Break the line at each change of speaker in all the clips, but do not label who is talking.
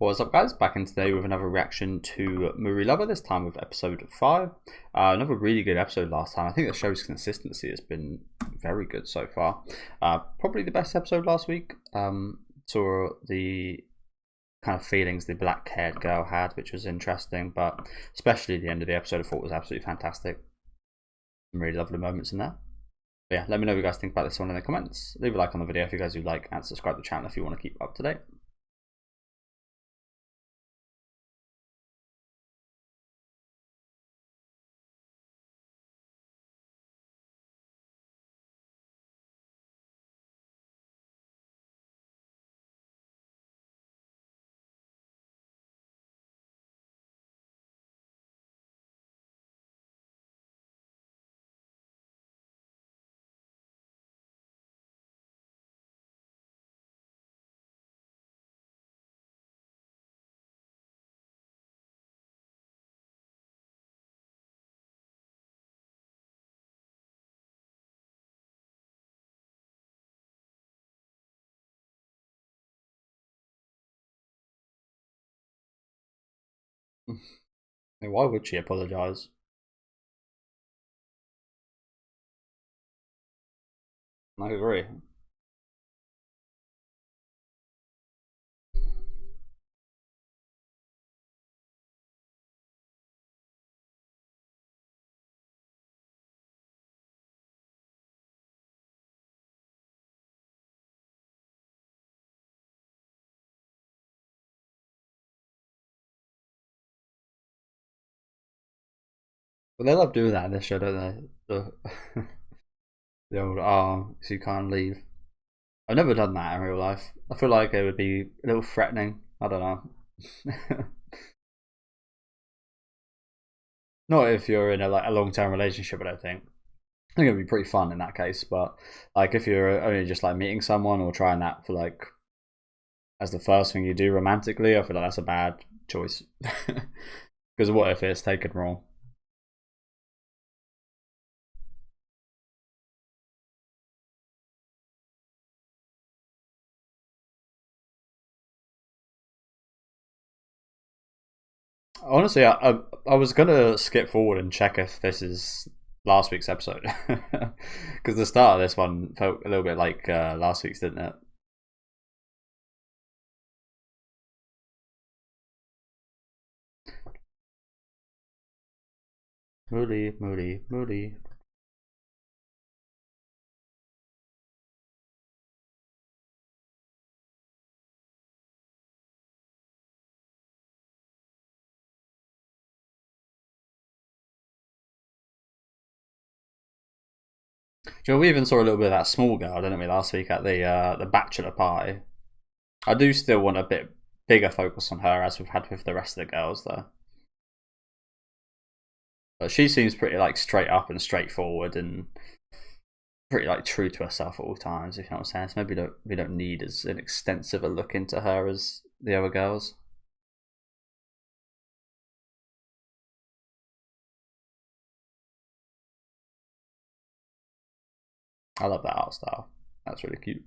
What's up, guys? Back in today with another reaction to Muri, this time with episode 5. Another really good episode last time. I think the show's consistency has been very good so far. Probably the best episode last week. Saw the kind of feelings the black-haired girl had, which was interesting, but especially the end of the episode I thought was absolutely fantastic. Some really lovely moments in there. But yeah, let me know what you guys think about this one in the comments. Leave a like on the video if you guys do like, and subscribe to the channel if you want to keep up to date. Why would she apologise? I agree. But they love doing that in this show, don't they? The old, oh, so you can't leave. I've never done that in real life. I feel like it would be a little threatening. I don't know. Not if you're in a long-term relationship, I don't think. I think it'd be pretty fun in that case, but like if you're only just like meeting someone or trying that for like as the first thing you do romantically, I feel like that's a bad choice. Because what if it's taken wrong? Honestly, I was gonna skip forward and check if this is last week's episode because the start of this one felt a little bit like last week's, didn't it? Moody, moody, moody. Joe, we even saw a little bit of that small girl, didn't we, last week at the bachelor party? I do still want a bit bigger focus on her as we've had with the rest of the girls, though. But she seems pretty like straight up and straightforward and pretty like true to herself at all times. If you know what I'm saying, so maybe we don't need as an extensive a look into her as the other girls. I love that art style. That's really cute.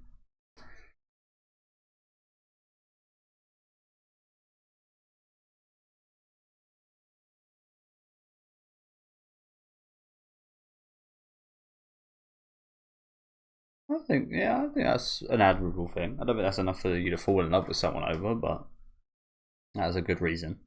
I think that's an admirable thing. I don't think that's enough for you to fall in love with someone over, but that's a good reason.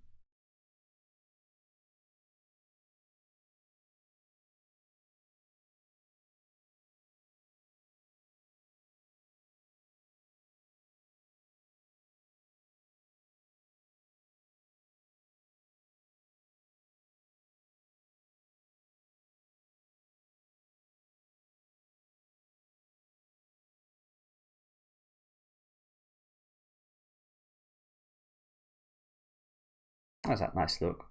That's that nice look.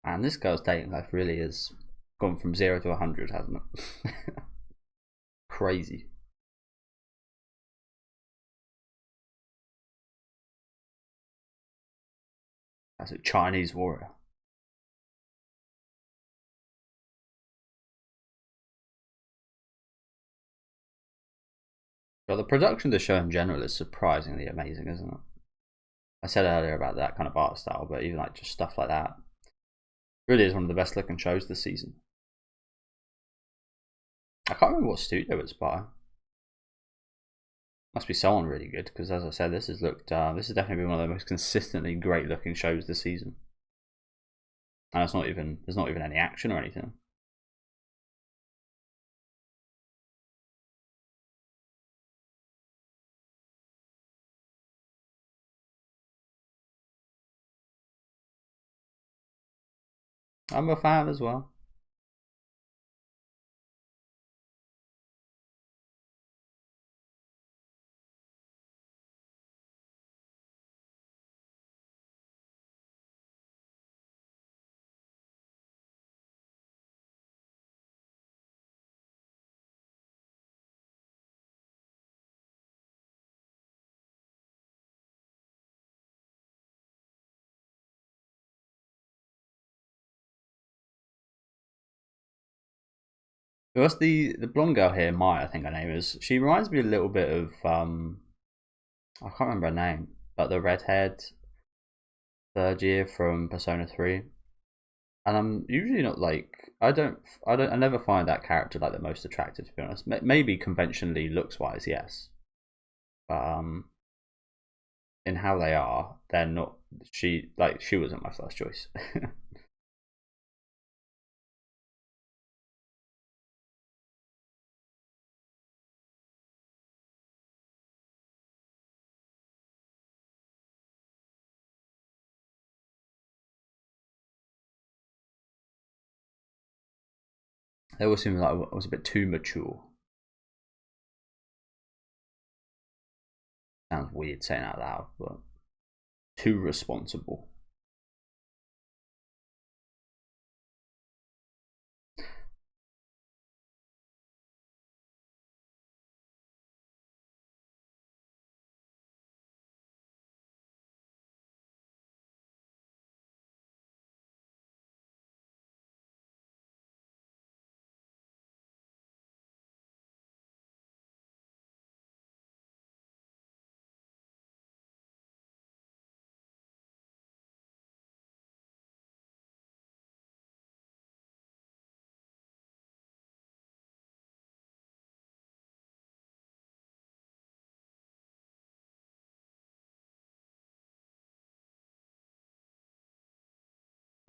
And this girl's dating life really has gone from 0 to 100, hasn't it? Crazy. That's a Chinese warrior. But the production of the show in general is surprisingly amazing, isn't it? I said earlier about that kind of art style, but even like just stuff like that, it really is one of the best looking shows this season. I can't remember what studio it's by. Must be someone really good, because as I said, this has definitely been one of the most consistently great looking shows this season. And there's not even any action or anything. I'm a fan as well. What's the blonde girl here? Maya, I think her name is. She reminds me a little bit of I can't remember her name, but the redhead third year from Persona 3. And I'm usually not like I never find that character like the most attractive, to be honest. Maybe conventionally looks wise, yes, but in how they are, they're not. She wasn't my first choice. They always seemed like I was a bit too mature. Sounds weird saying out loud, but too responsible.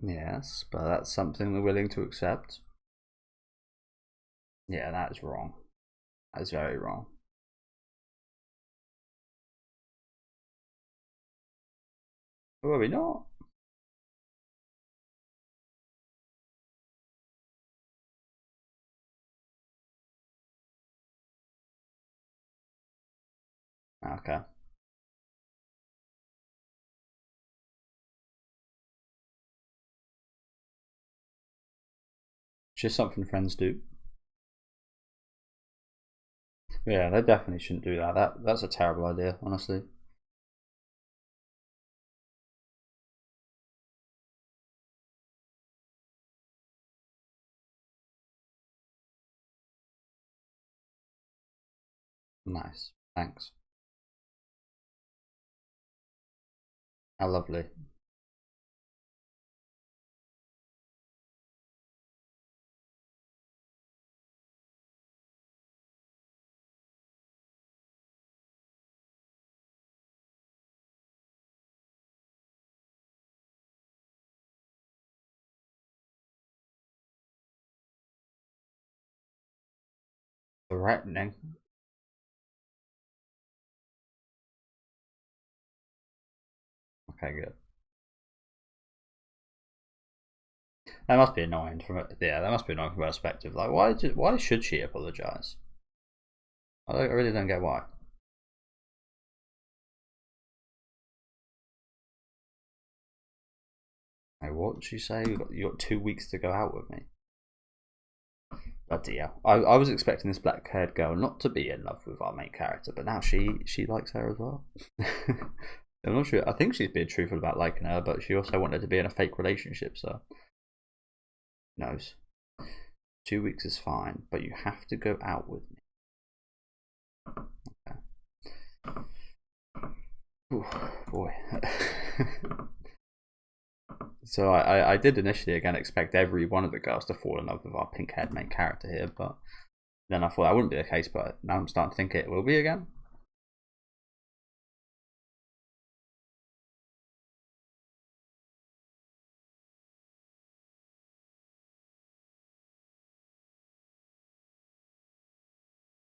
Yes, but that's something they're willing to accept. Yeah, that is wrong. That is very wrong. Were we not? Okay. It's just something friends do. Yeah, they definitely shouldn't do that. That's a terrible idea, honestly. Nice. Thanks. How lovely. Threatening. Okay, good. That must be annoying from that must be annoying from her perspective. Like, why should she apologize? I really don't get why. Like, what did she say? You got 2 weeks to go out with me. Bloody hell. I was expecting this black haired girl not to be in love with our main character, but now she likes her as well. I'm not sure. I think she's being truthful about liking her, but she also wanted to be in a fake relationship, so who knows. 2 weeks is fine, but you have to go out with me. Okay. Ooh, boy. So I did initially again expect every one of the girls to fall in love with our pink-haired main character here, but then I thought that wouldn't be the case. But now I'm starting to think it will be again.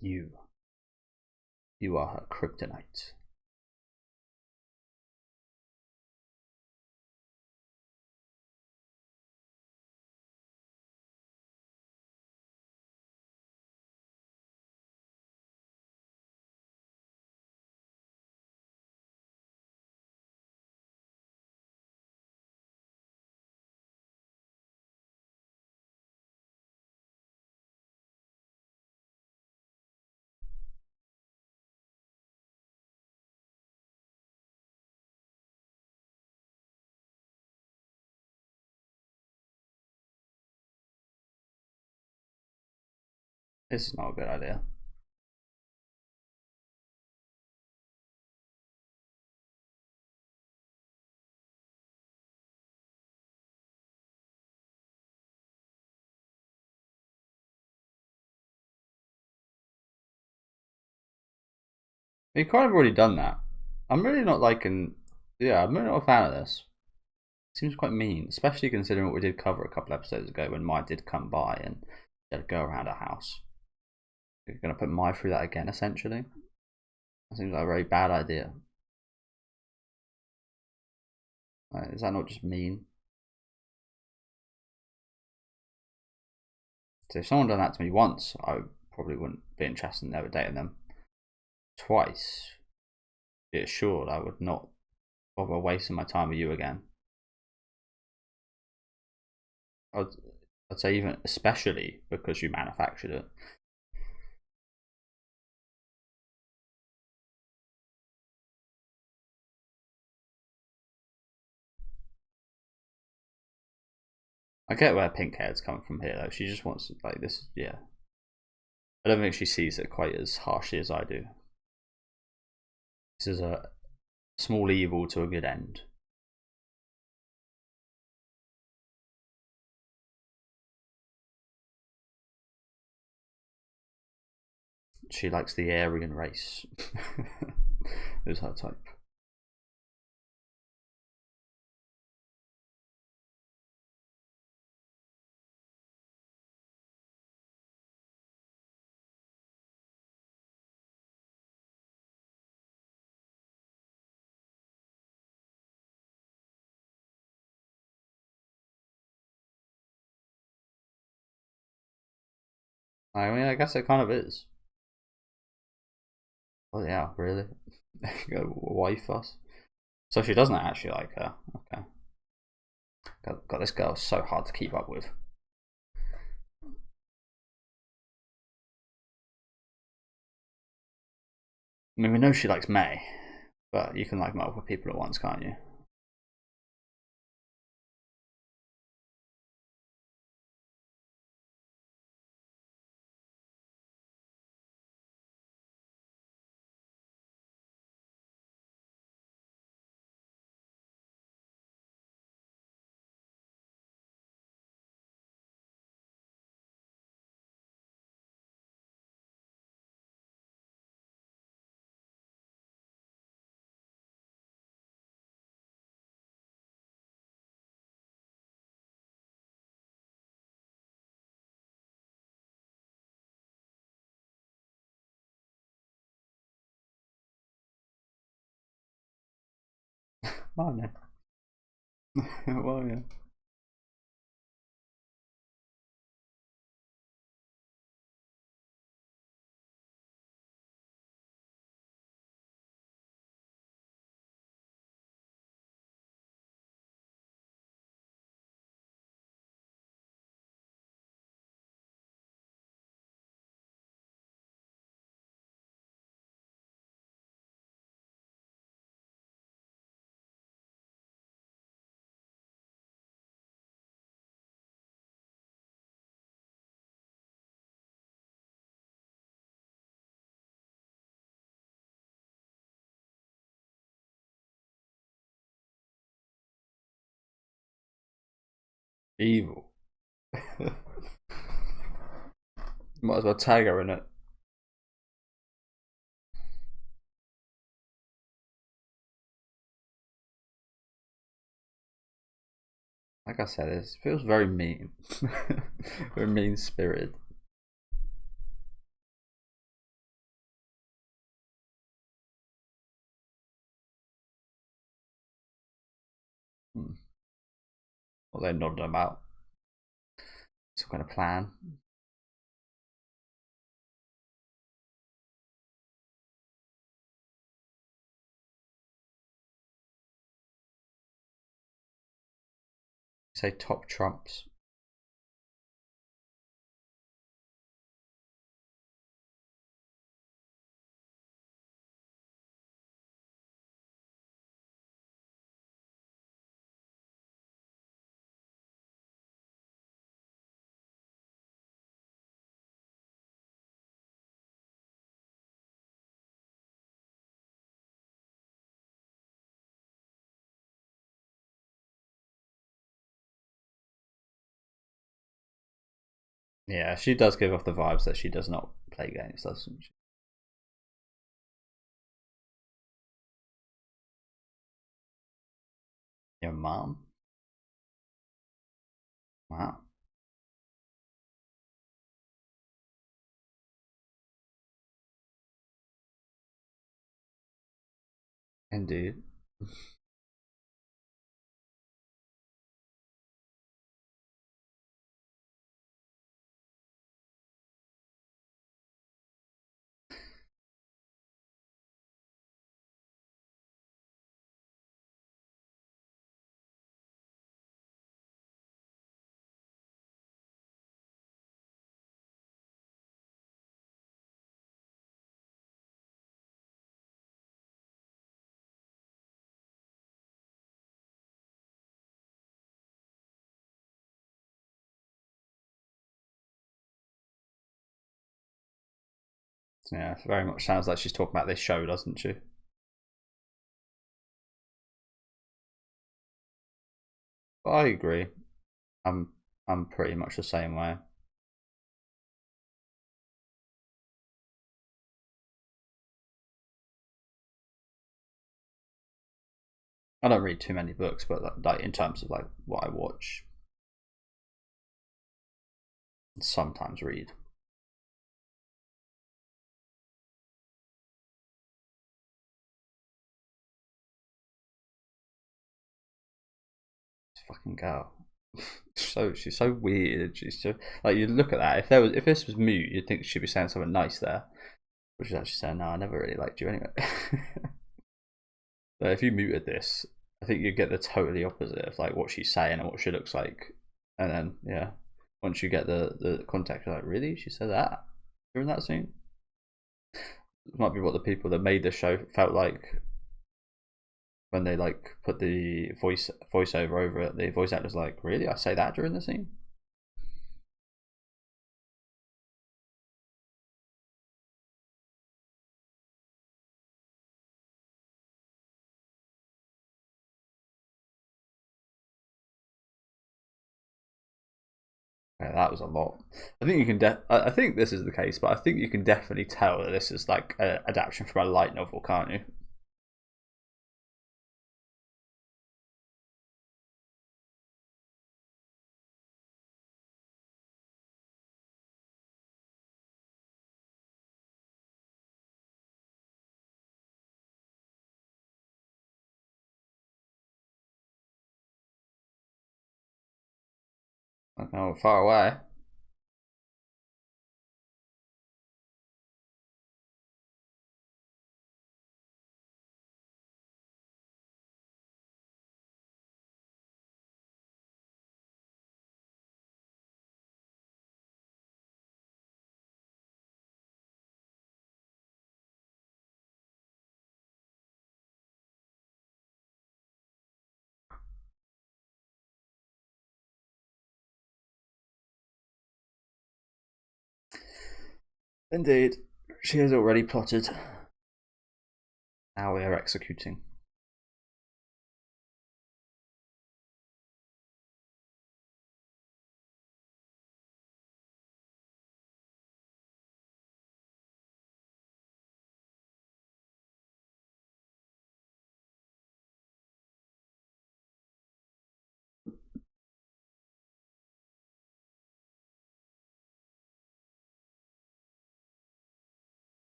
You, you are her kryptonite. This is not a good idea. We've kind of already done that. I'm really not liking. Yeah, I'm really not a fan of this. Seems quite mean, especially considering what we did cover a couple episodes ago when Mai did come by and she had to go around our house. We're going to put Mai through that again, essentially. That seems like a very bad idea. Is that not just mean? So if someone done that to me once, I probably wouldn't be interested in ever dating them. Twice, be assured I would not bother wasting my time with you again. I'd, I'd say even especially because you manufactured it. I get where pink hair's coming from here though. She just wants like this. Yeah, I don't think she sees it quite as harshly as I do. This is a small evil to a good end. She likes the Aryan race. Is her type. I mean, I guess it kind of is. Oh yeah, really? Wife us? So she doesn't actually like her. Okay. God, this girl is so hard to keep up with. I mean, we know she likes May, but you can like multiple people at once, can't you? Oh no. Well, yeah. Evil. Might as well tag her in it. Like I said, it feels very mean. Very mean spirited. What they nodding about? Some kind of plan. Say top trumps. Yeah, she does give off the vibes that she does not play games, doesn't she? Your mom? Wow. Indeed. Yeah, very much sounds like she's talking about this show, doesn't she? But I agree. I'm I'm pretty much the same way. I don't read too many books, but like in terms of like what I watch, sometimes read. This fucking girl. So she's so weird. She's so like you look at that. If this was mute, you'd think she'd be saying something nice there. But she's actually saying, "No, I never really liked you anyway." But if you muted this, I think you get the totally opposite of like what she's saying and what she looks like. And then yeah, once you get the context, you're like, really? She said that during that scene? It might be what the people that made the show felt like when they like put the voiceover over it. The voice actor's like, really? I say that during the scene? Yeah, that was a lot. I think you can. I think this is the case, but I think you can definitely tell that this is like an adaptation from a light novel, can't you? Like, oh, far away. Indeed, she has already plotted. Now we are executing.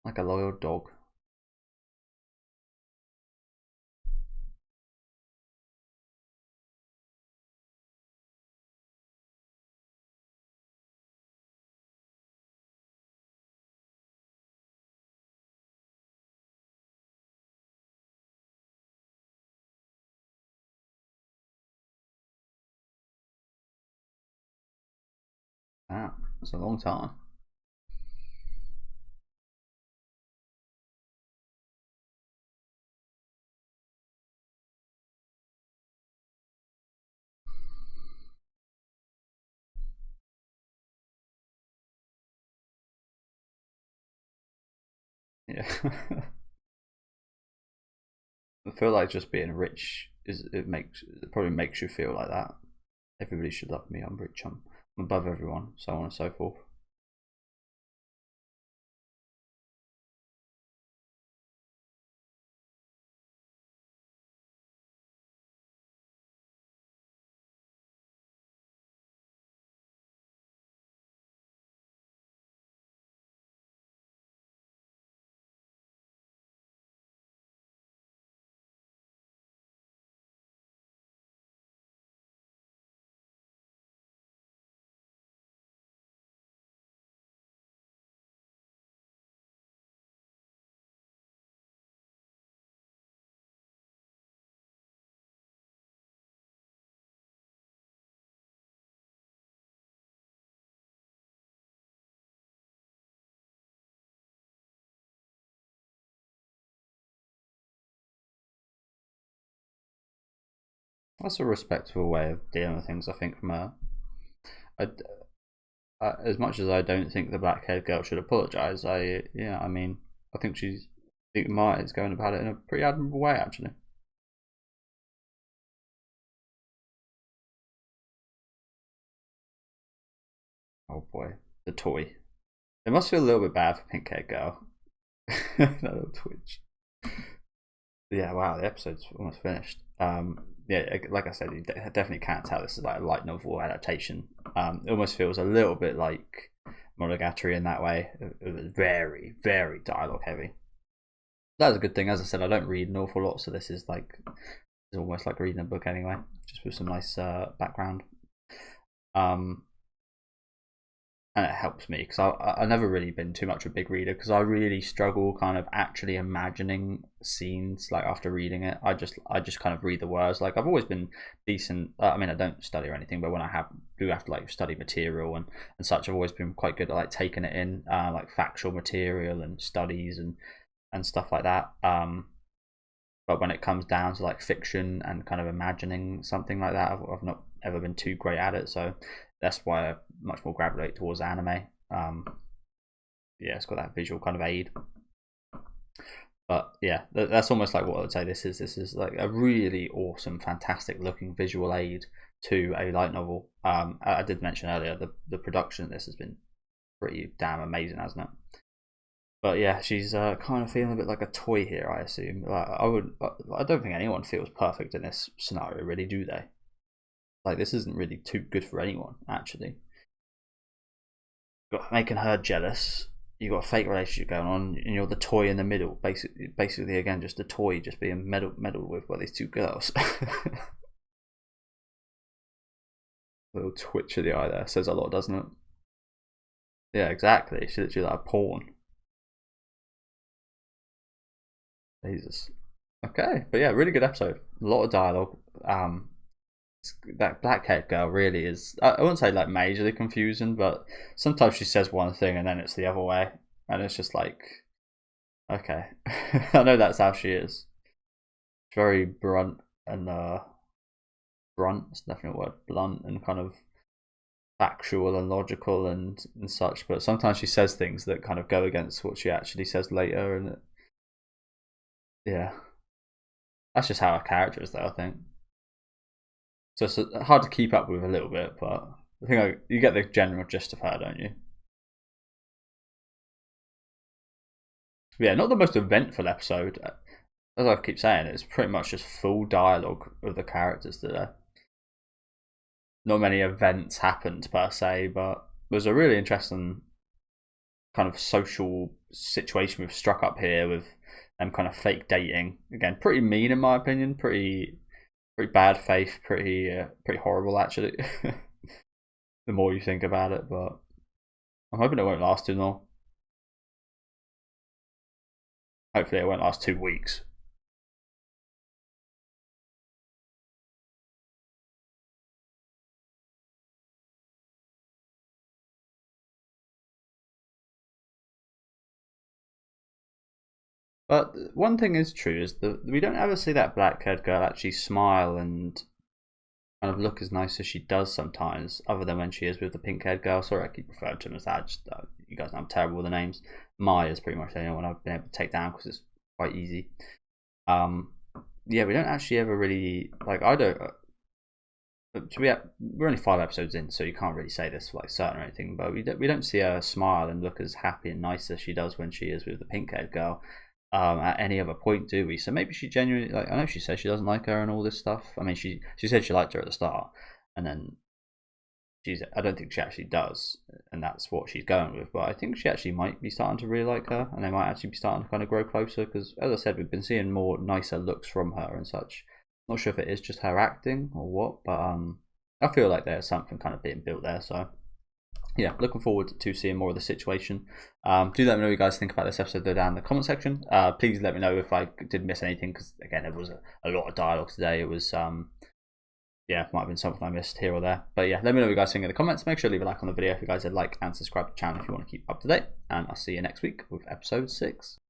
Like a loyal dog. Wow, it's a long time. Yeah. I feel like just being rich it probably makes you feel like that. Everybody should love me. I'm rich. I'm above everyone. So on and so forth. That's a respectful way of dealing with things. I think from a as much as I don't think the black-haired girl should apologise, I mean, I think Marty's going about it in a pretty admirable way, actually. Oh boy, the toy. It must feel a little bit bad for pink-haired girl. That little twitch. Yeah, wow, the episode's almost finished. Yeah, like I said, you definitely can't tell this is like a light novel adaptation. It almost feels a little bit like Monogatari in that way. It was very, very dialogue heavy. That's a good thing. As I said, I don't read an awful lot, so this is like it's almost like reading a book anyway, just with some nice background. Um, and it helps me because I've never really been too much of a big reader because I really struggle kind of actually imagining scenes like after reading it. I just kind of read the words. Like I've always been decent. I mean, I don't study or anything, but when do have to like study material and such, I've always been quite good at like taking it in, like factual material and studies and stuff like that. But when it comes down to like fiction and kind of imagining something like that, I've not ever been too great at it. So that's why I much more gravitate towards anime. Yeah, it's got that visual kind of aid. But yeah, that's almost like what I would say. This is like a really awesome, fantastic looking visual aid to a light novel. I did mention earlier the production of this has been pretty damn amazing, hasn't it? But yeah, she's kind of feeling a bit like a toy here, I assume. Like, I don't think anyone feels perfect in this scenario, really, do they? Like, this isn't really too good for anyone, actually. Got making her jealous. You got a fake relationship going on, and you're the toy in the middle. Basically, again, just a toy, just being meddled with by these two girls. Little twitch of the eye there says a lot, doesn't it? Yeah, exactly. She's literally like a pawn. Jesus. Okay, but yeah, really good episode. A lot of dialogue. That black-haired girl really is. I wouldn't say like majorly confusing, but sometimes she says one thing and then it's the other way, and it's just like, okay, I know that's how she is. Very blunt and brunt. It's definitely a word. Blunt and kind of factual and logical and such. But sometimes she says things that kind of go against what she actually says later, and yeah, that's just how her character is, though. I think. So it's hard to keep up with a little bit, but I think you get the general gist of her, don't you? Yeah, not the most eventful episode. As I keep saying, it's pretty much just full dialogue of the characters today. Not many events happened per se, but there's a really interesting kind of social situation we've struck up here with them kind of fake dating. Again, pretty mean in my opinion. Pretty bad faith. Pretty horrible actually. The more you think about it, but I'm hoping it won't last too long. Hopefully it won't last 2 weeks. But one thing is true is that we don't ever see that black-haired girl actually smile and kind of look as nice as she does sometimes, other than when she is with the pink-haired girl. Sorry, I keep referring to them as that. Just, you guys know I'm terrible with the names. Mai is pretty much the only one I've been able to take down because it's quite easy. Yeah, we don't actually ever really like. I don't. We're only 5 episodes in, so you can't really say this for like certain or anything. But we don't see her smile and look as happy and nice as she does when she is with the pink-haired girl. At any other point, do we? So maybe she genuinely, like, I know she says she doesn't like her and all this stuff. I mean, she said she liked her at the start, and then I don't think she actually does, and that's what she's going with. But I think she actually might be starting to really like her, and they might actually be starting to kind of grow closer. Because as I said, we've been seeing more nicer looks from her and such. Not sure if it is just her acting or what, but I feel like there's something kind of being built there. So yeah, looking forward to seeing more of the situation. Do let me know what you guys think about this episode down in the comment section. Please let me know if I did miss anything, because again, there was a lot of dialogue today. It was yeah, might have been something I missed here or there. But yeah, let me know what you guys think in the comments. Make sure to leave a like on the video if you guys would like, and subscribe to the channel if you want to keep up to date. And I'll see you next week with episode 6.